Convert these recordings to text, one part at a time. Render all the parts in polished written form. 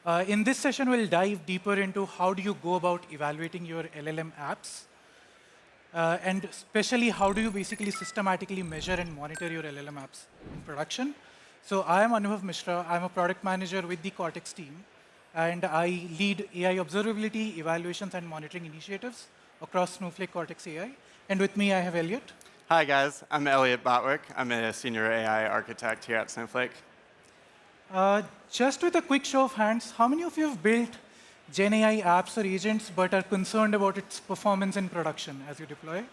In this session, we'll dive deeper into how do you go about evaluating your LLM apps, and especially how do you basically systematically measure and monitor your LLM apps in production. So I am Anubhav Mishra. I'm a product manager with the Cortex team, and I lead AI observability, evaluations, and monitoring initiatives across Snowflake Cortex AI. And with me, I have Elliot. Hi, guys. I'm Elliot Botwick. I'm a senior AI architect here at Snowflake. Just with a quick show of hands, how many of you have built GenAI apps or agents but are concerned about its performance in production as you deploy?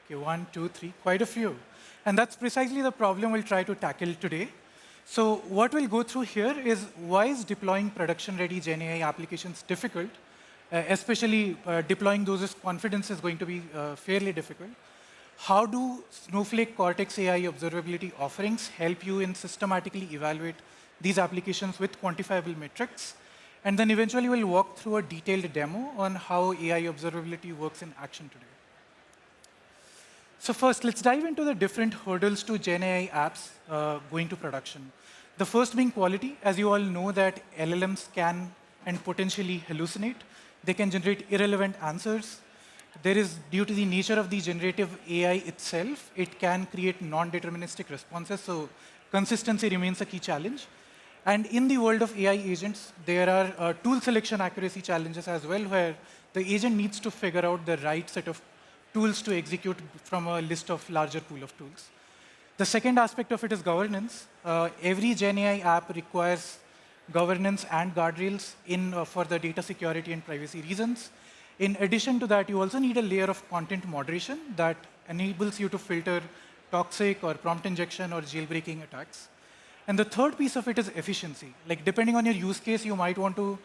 Okay, 1, 2, 3, quite a few. And that's precisely the problem we'll try to tackle today. So what we'll go through here is why is deploying production-ready GenAI applications difficult, especially deploying those with confidence is going to be fairly difficult. How do Snowflake Cortex AI observability offerings help you in systematically evaluate these applications with quantifiable metrics? And then eventually we'll walk through a detailed demo on how AI observability works in action today. So first, let's dive into the different hurdles to GenAI apps going to production. The first being quality. As you all know that LLMs can and potentially hallucinate. They can generate irrelevant answers. There is, due to the nature of the generative AI itself, it can create non-deterministic responses, so consistency remains a key challenge. And in the world of AI agents, there are tool selection accuracy challenges as well, where the agent needs to figure out the right set of tools to execute from a list of larger pool of tools. The second aspect of it is governance. Every GenAI app requires governance and guardrails for the data security and privacy reasons. In addition to that, you also need a layer of content moderation that enables you to filter toxic or prompt injection or jailbreaking attacks. And the third piece of it is efficiency. Like depending on your use case, you might want to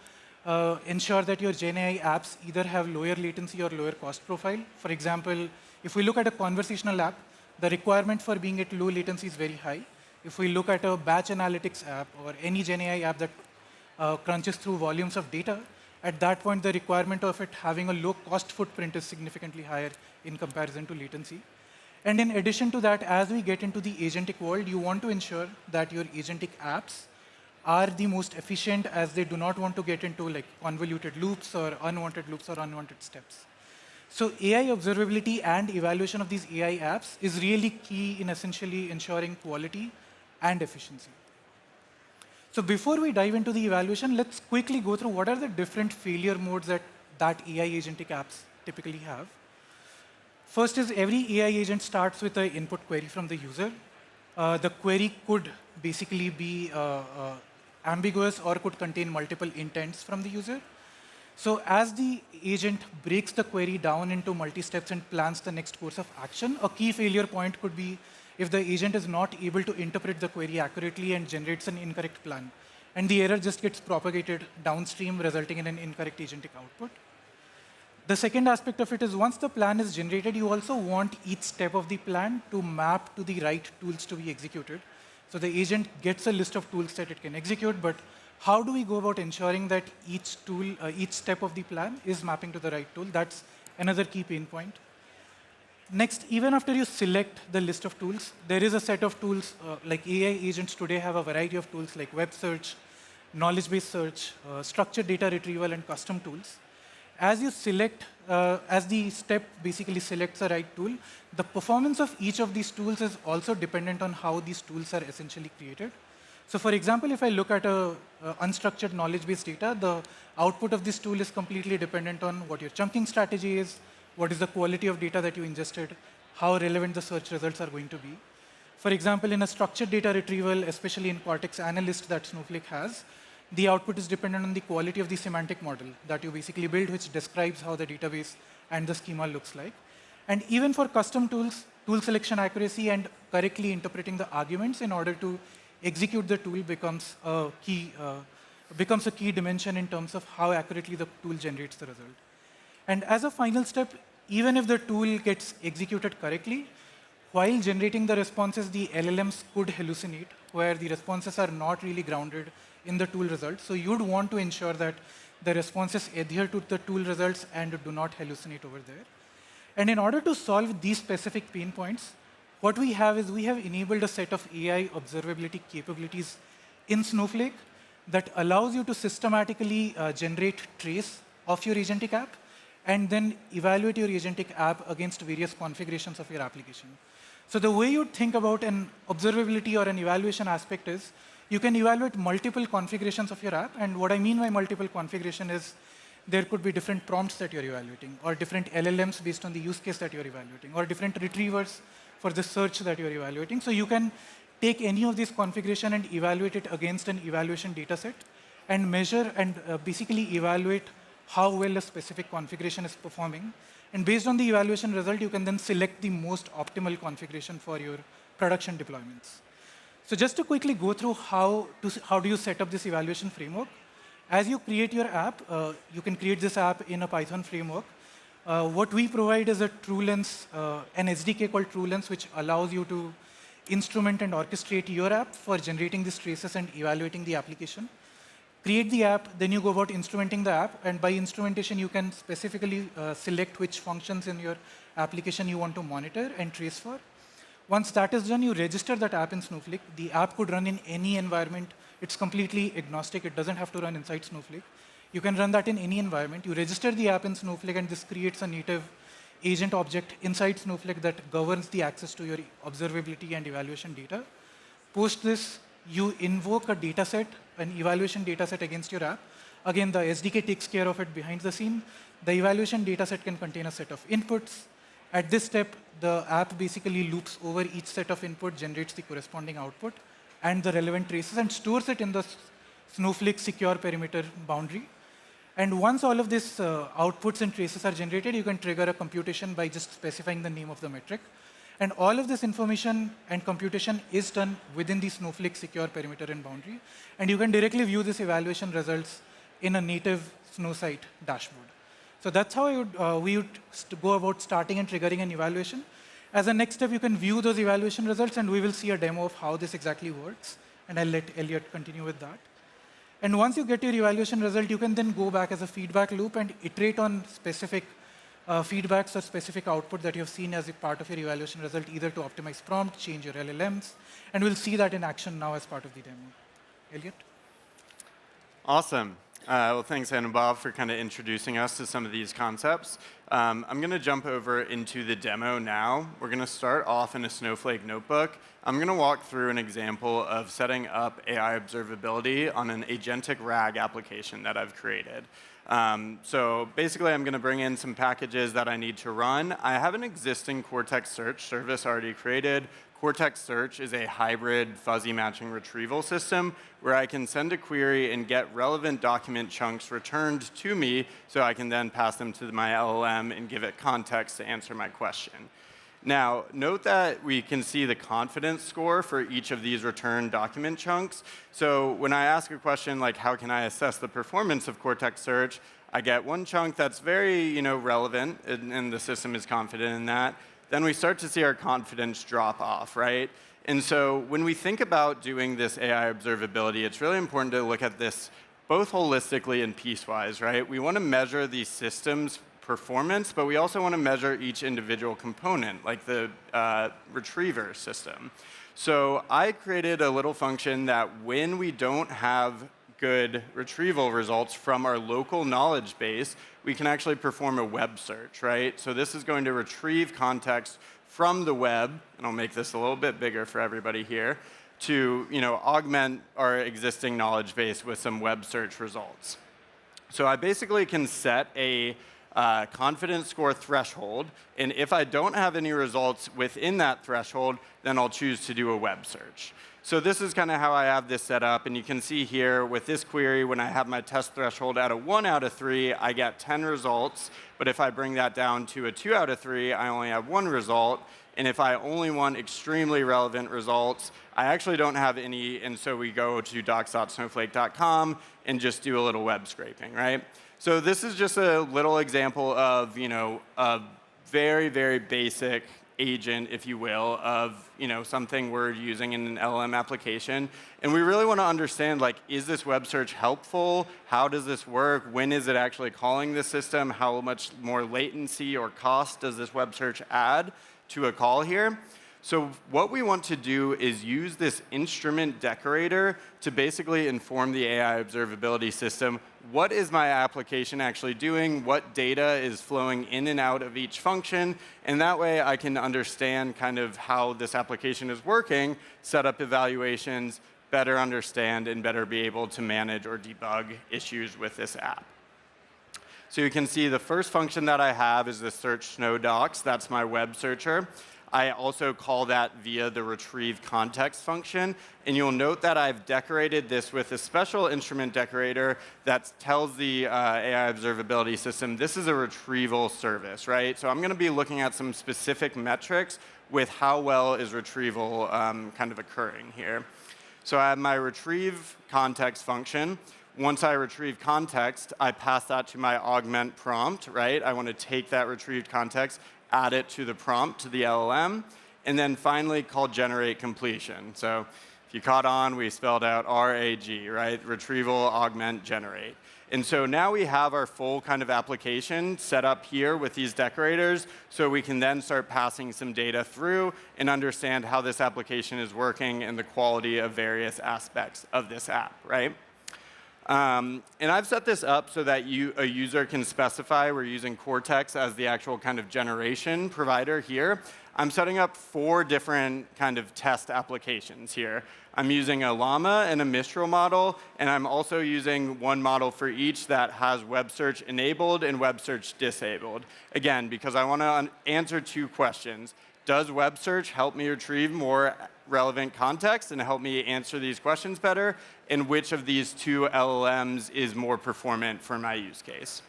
ensure that your GenAI apps either have lower latency or lower cost profile. For example, if we look at a conversational app, the requirement for being at low latency is very high. If we look at a batch analytics app or any GenAI app that crunches through volumes of data, at that point, the requirement of it having a low cost footprint is significantly higher in comparison to latency. And in addition to that, as we get into the agentic world, you want to ensure that your agentic apps are the most efficient, as they do not want to get into like convoluted loops or unwanted steps. So AI observability and evaluation of these AI apps is really key in essentially ensuring quality and efficiency. So before we dive into the evaluation, let's quickly go through what are the different failure modes that AI agentic apps typically have. First is every AI agent starts with an input query from the user. The query could basically be ambiguous or could contain multiple intents from the user. So as the agent breaks the query down into multi-steps and plans the next course of action, a key failure point could be if the agent is not able to interpret the query accurately and generates an incorrect plan. And the error just gets propagated downstream, resulting in an incorrect agentic output. The second aspect of it is once the plan is generated, you also want each step of the plan to map to the right tools to be executed. So the agent gets a list of tools that it can execute, but how do we go about ensuring that each tool, each step of the plan is mapping to the right tool? That's another key pain point. Next, even after you select the list of tools, there is a set of tools, like AI agents today have a variety of tools like web search, knowledge-based search, structured data retrieval, and custom tools. As you select, as the step basically selects the right tool, the performance of each of these tools is also dependent on how these tools are essentially created. So for example, if I look at unstructured knowledge-based data, the output of this tool is completely dependent on what your chunking strategy is, what is the quality of data that you ingested, how relevant the search results are going to be. For example, in a structured data retrieval, especially in Cortex Analyst that Snowflake has, the output is dependent on the quality of the semantic model that you basically build, which describes how the database and the schema looks like. And even for custom tools, tool selection accuracy and correctly interpreting the arguments in order to execute the tool becomes a key dimension in terms of how accurately the tool generates the result. And as a final step, even if the tool gets executed correctly, while generating the responses, the LLMs could hallucinate, where the responses are not really grounded in the tool results. So you'd want to ensure that the responses adhere to the tool results and do not hallucinate over there. And in order to solve these specific pain points, what we have is we have enabled a set of AI observability capabilities in Snowflake that allows you to systematically generate trace of your agentic app and then evaluate your agentic app against various configurations of your application. So the way you think about an observability or an evaluation aspect is you can evaluate multiple configurations of your app. And what I mean by multiple configuration is there could be different prompts that you're evaluating, or different LLMs based on the use case that you're evaluating, or different retrievers for the search that you're evaluating. So you can take any of these configuration and evaluate it against an evaluation data set and measure and basically evaluate how well a specific configuration is performing. And based on the evaluation result, you can then select the most optimal configuration for your production deployments. So just to quickly go through how do you set up this evaluation framework. As you create your app, you can create this app in a Python framework. What we provide is a Trulens, an SDK called Trulens, which allows you to instrument and orchestrate your app for generating these traces and evaluating the application. Create the app, then you go about instrumenting the app, and by instrumentation, you can specifically select which functions in your application you want to monitor and trace for. Once that is done, you register that app in Snowflake. The app could run in any environment. It's completely agnostic. It doesn't have to run inside Snowflake. You can run that in any environment. You register the app in Snowflake, and this creates a native agent object inside Snowflake that governs the access to your observability and evaluation data. Post this, you invoke a data set, an evaluation data set against your app. Again, the SDK takes care of it behind the scene. The evaluation data set can contain a set of inputs. At this step, the app basically loops over each set of input, generates the corresponding output and the relevant traces, and stores it in the Snowflake secure perimeter boundary. And once all of these outputs and traces are generated, you can trigger a computation by just specifying the name of the metric. And all of this information and computation is done within the Snowflake secure perimeter and boundary. And you can directly view this evaluation results in a native Snowsight dashboard. So that's how we would go about starting and triggering an evaluation. As a next step, you can view those evaluation results, and we will see a demo of how this exactly works. And I'll let Elliot continue with that. And once you get your evaluation result, you can then go back as a feedback loop and iterate on specific feedbacks or specific output that you have seen as a part of your evaluation result, either to optimize prompt, change your LLMs. And we'll see that in action now as part of the demo. Elliot? Awesome. Well, thanks, Anna Bob, for kind of introducing us to some of these concepts. I'm going to jump over into the demo now. We're going to start off in a Snowflake notebook. I'm going to walk through an example of setting up AI observability on an agentic RAG application that I've created. So basically, I'm going to bring in some packages that I need to run. I have an existing Cortex Search service already created. Cortex Search is a hybrid fuzzy matching retrieval system where I can send a query and get relevant document chunks returned to me so I can then pass them to my LLM and give it context to answer my question. Now, note that we can see the confidence score for each of these returned document chunks. So when I ask a question like, how can I assess the performance of Cortex Search, I get one chunk that's very relevant, and the system is confident in that. Then we start to see our confidence drop off, right? And so when we think about doing this AI observability, it's really important to look at this both holistically and piecewise, right? We want to measure these systems' performance, but we also want to measure each individual component, like the retriever system. So I created a little function that when we don't have good retrieval results from our local knowledge base, we can actually perform a web search, right? So this is going to retrieve context from the web, and I'll make this a little bit bigger for everybody here, to augment our existing knowledge base with some web search results. So I basically can set a confidence score threshold, and if I don't have any results within that threshold, then I'll choose to do a web search. So this is kind of how I have this set up, and you can see here with this query, when I have my test threshold at a 1 out of 3, I get 10 results, but if I bring that down to a 2 out of 3, I only have 1 result, and if I only want extremely relevant results, I actually don't have any, and so we go to docs.snowflake.com and just do a little web scraping, right? So this is just a little example of, a very, very basic agent, if you will, of something we're using in an LLM application. And we really want to understand, like, is this web search helpful? How does this work? When is it actually calling the system? How much more latency or cost does this web search add to a call here? So what we want to do is use this instrument decorator to basically inform the AI observability system. What is my application actually doing? What data is flowing in and out of each function? And that way I can understand kind of how this application is working, set up evaluations, better understand, and better be able to manage or debug issues with this app. So you can see the first function that I have is the search snow docs. That's my web searcher. I also call that via the retrieve context function. And you'll note that I've decorated this with a special instrument decorator that tells the AI observability system this is a retrieval service, right? So I'm going to be looking at some specific metrics with how well is retrieval kind of occurring here. So I have my retrieve context function. Once I retrieve context, I pass that to my augment prompt, right? I want to take that retrieved context, add it to the prompt, to the LLM, and then finally call generate completion. So if you caught on, we spelled out RAG, right? Retrieval, augment, generate. And so now we have our full kind of application set up here with these decorators, so we can then start passing some data through and understand how this application is working and the quality of various aspects of this app, right? And I've set this up so that a user can specify. We're using Cortex as the actual kind of generation provider here. I'm setting up 4 different kind of test applications here. I'm using a Llama and a Mistral model, and I'm also using one model for each that has web search enabled and web search disabled. Again, because I want to answer 2 questions. Does web search help me retrieve more relevant context and help me answer these questions better? And which of these 2 LLMs is more performant for my use case?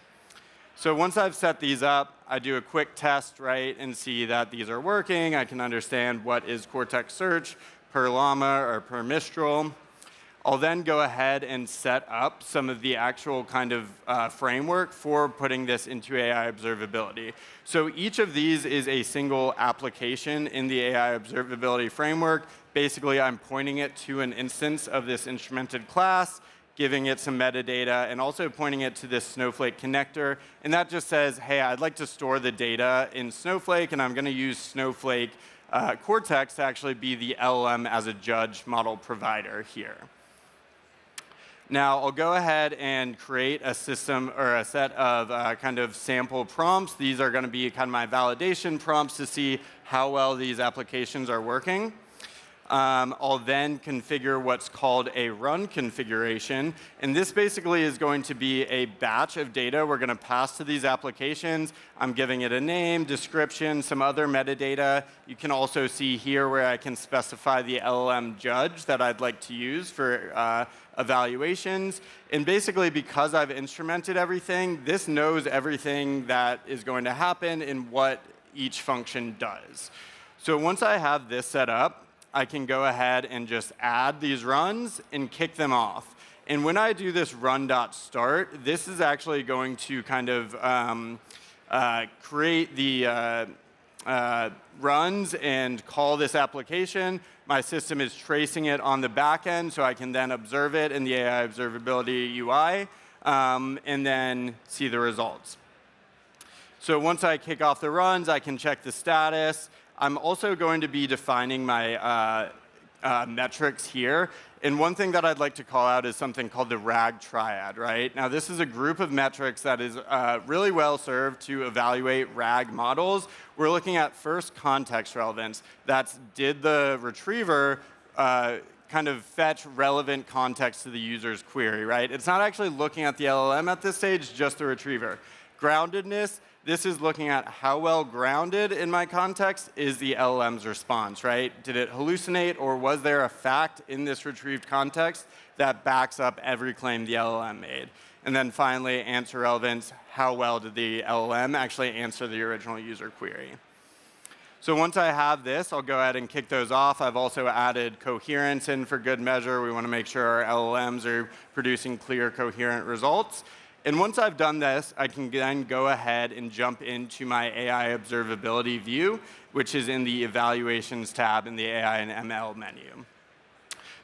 So once I've set these up, I do a quick test, right, and see that these are working. I can understand what is Cortex search per Llama or per Mistral. I'll then go ahead and set up some of the actual kind of framework for putting this into AI observability. So each of these is a single application in the AI observability framework. Basically, I'm pointing it to an instance of this instrumented class, giving it some metadata, and also pointing it to this Snowflake connector. And that just says, hey, I'd like to store the data in Snowflake, and I'm going to use Snowflake Cortex to actually be the LLM-as-a-Judge model provider here. Now, I'll go ahead and create a system or a set of kind of sample prompts. These are going to be kind of my validation prompts to see how well these applications are working. I'll then configure what's called a run configuration. And this basically is going to be a batch of data we're going to pass to these applications. I'm giving it a name, description, some other metadata. You can also see here where I can specify the LLM-Judge that I'd like to use for evaluations. And basically, because I've instrumented everything, this knows everything that is going to happen and what each function does. So once I have this set up, I can go ahead and just add these runs and kick them off. And when I do this run.start, this is actually going to kind of create the runs and call this application. My system is tracing it on the back end, so I can then observe it in the AI observability UI and then see the results. So once I kick off the runs, I can check the status. I'm also going to be defining my metrics here. And one thing that I'd like to call out is something called the RAG triad, right? Now, this is a group of metrics that is really well served to evaluate RAG models. We're looking at first context relevance. That's did the retriever kind of fetch relevant context to the user's query, right? It's not actually looking at the LLM at this stage, just the retriever. Groundedness. This is looking at how well grounded in my context is the LLM's response, right? Did it hallucinate, or was there a fact in this retrieved context that backs up every claim the LLM made? And then finally, answer relevance. How well did the LLM actually answer the original user query? So once I have this, I'll go ahead and kick those off. I've also added coherence in for good measure. We want to make sure our LLMs are producing clear, coherent results. And once I've done this, I can then go ahead and jump into my AI observability view, which is in the evaluations tab in the AI and ML menu.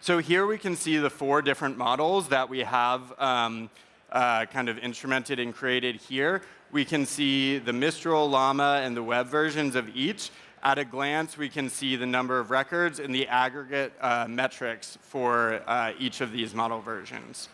So here we can see the 4 different models that we have kind of instrumented and created here. We can see the Mistral, Llama, and the web versions of each. At a glance, we can see the number of records and the aggregate metrics for each of these model versions.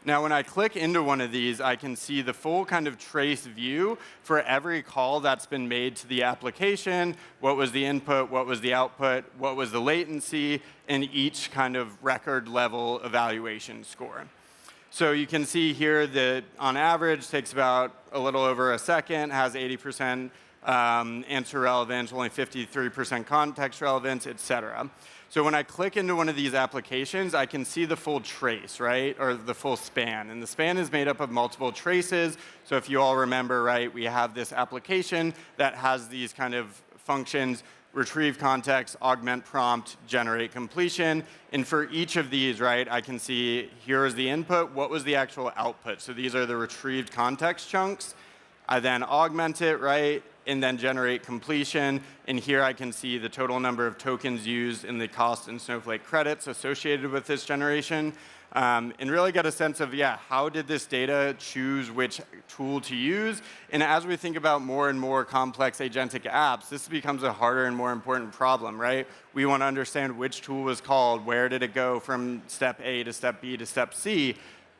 Now, when I click into one of these, I can see the full kind of trace view for every call that's been made to the application, what was the input, what was the output, what was the latency, and each kind of record level evaluation score. So you can see here that on average takes about a little over a second, has 80% answer relevance, only 53% context relevance, et cetera. So when I click into one of these applications, I can see the full trace, right, or the full span. And the span is made up of multiple traces. So if you all remember, right, we have this application that has these kind of functions: retrieve context, augment prompt, generate completion. And for each of these, right, I can see here is the input, what was the actual output. So these are the retrieved context chunks. I then augment it, right, and then generate completion. And here I can see the total number of tokens used and the cost in Snowflake credits associated with this generation. And really get a sense of, yeah, how did this data choose which tool to use? And as we think about more and more complex agentic apps, this becomes a harder and more important problem, right? We want to understand which tool was called, where did it go from step A to step B to step C.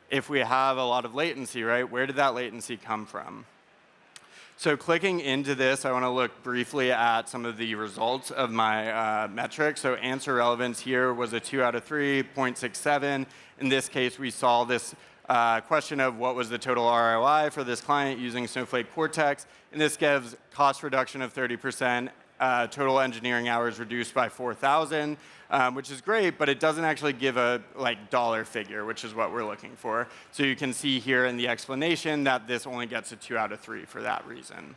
If we have a lot of latency, right, where did that latency come from? So clicking into this, I want to look briefly at some of the results of my metrics. So answer relevance here was a 2 out of 3, 0.67. In this case, we saw this question of what was the total ROI for this client using Snowflake Cortex. And this gives cost reduction of 30%, total engineering hours reduced by 4,000, which is great, but it doesn't actually give a dollar figure, which is what we're looking for. So you can see here in the explanation that this only gets a 2 out of 3 for that reason.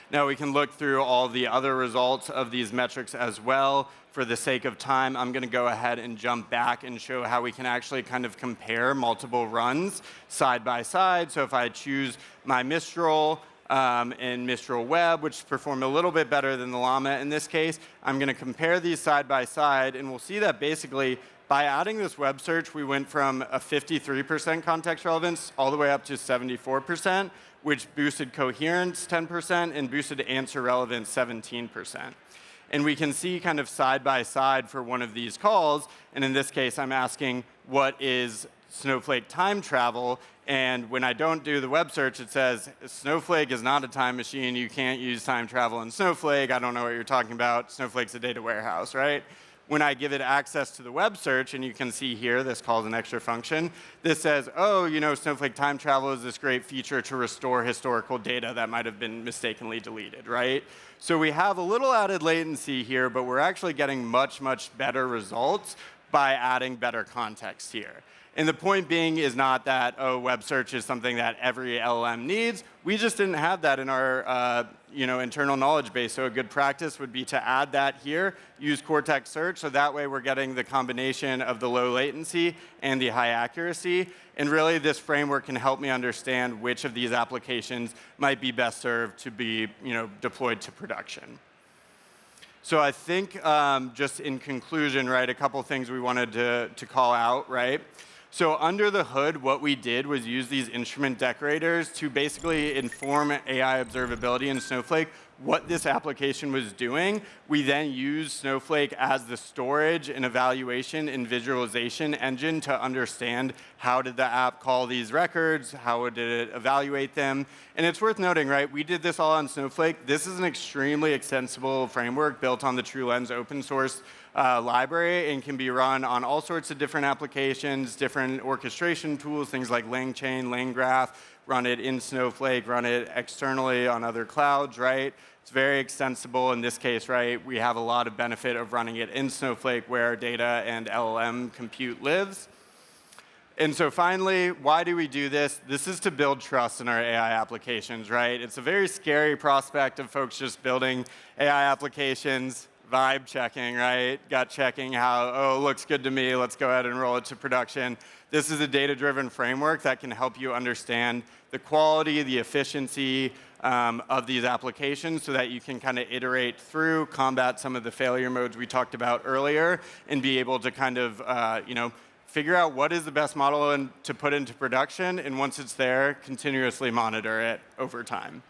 Now we can look through all the other results of these metrics as well. For the sake of time, I'm going to go ahead and jump back and show how we can actually kind of compare multiple runs side by side. So if I choose my Mistral, and Mistral Web, which perform a little bit better than the Llama in this case, I'm going to compare these side by side, and we'll see that basically by adding this web search, we went from a 53% context relevance all the way up to 74%, which boosted coherence 10% and boosted answer relevance 17%. And we can see kind of side by side for one of these calls, and in this case, I'm asking what is Snowflake time travel. And when I don't do the web search, it says, Snowflake is not a time machine. You can't use time travel in Snowflake. I don't know what you're talking about. Snowflake's a data warehouse, right? When I give it access to the web search, and you can see here, this calls an extra function, this says, oh, you know, Snowflake time travel is this great feature to restore historical data that might have been mistakenly deleted, right? So we have a little added latency here, but we're actually getting much, much better results by adding better context here. And the point being is not that, oh, web search is something that every LLM needs. We just didn't have that in our internal knowledge base. So a good practice would be to add that here, use Cortex Search, so that way we're getting the combination of the low latency and the high accuracy. And really, this framework can help me understand which of these applications might be best served to be deployed to production. So I think just in conclusion, right, a couple things we wanted to call out, right? So under the hood, what we did was use these instrument decorators to basically inform AI observability in Snowflake what this application was doing. We then used Snowflake as the storage and evaluation and visualization engine to understand how did the app call these records, how did it evaluate them. And it's worth noting, right, we did this all on Snowflake. This is an extremely extensible framework built on the Trulens open source library and can be run on all sorts of different applications, different orchestration tools, things like LangChain, LangGraph, run it in Snowflake, run it externally on other clouds, right? It's very extensible in this case, right? We have a lot of benefit of running it in Snowflake where data and LLM compute lives. And so finally, why do we do this? This is to build trust in our AI applications, right? It's a very scary prospect of folks just building AI applications, vibe checking, right? Gut checking how, oh, looks good to me, let's go ahead and roll it to production. This is a data-driven framework that can help you understand the quality, the efficiency of these applications so that you can kind of iterate through, combat some of the failure modes we talked about earlier, and be able to kind of, figure out what is the best model to put into production, and once it's there, continuously monitor it over time.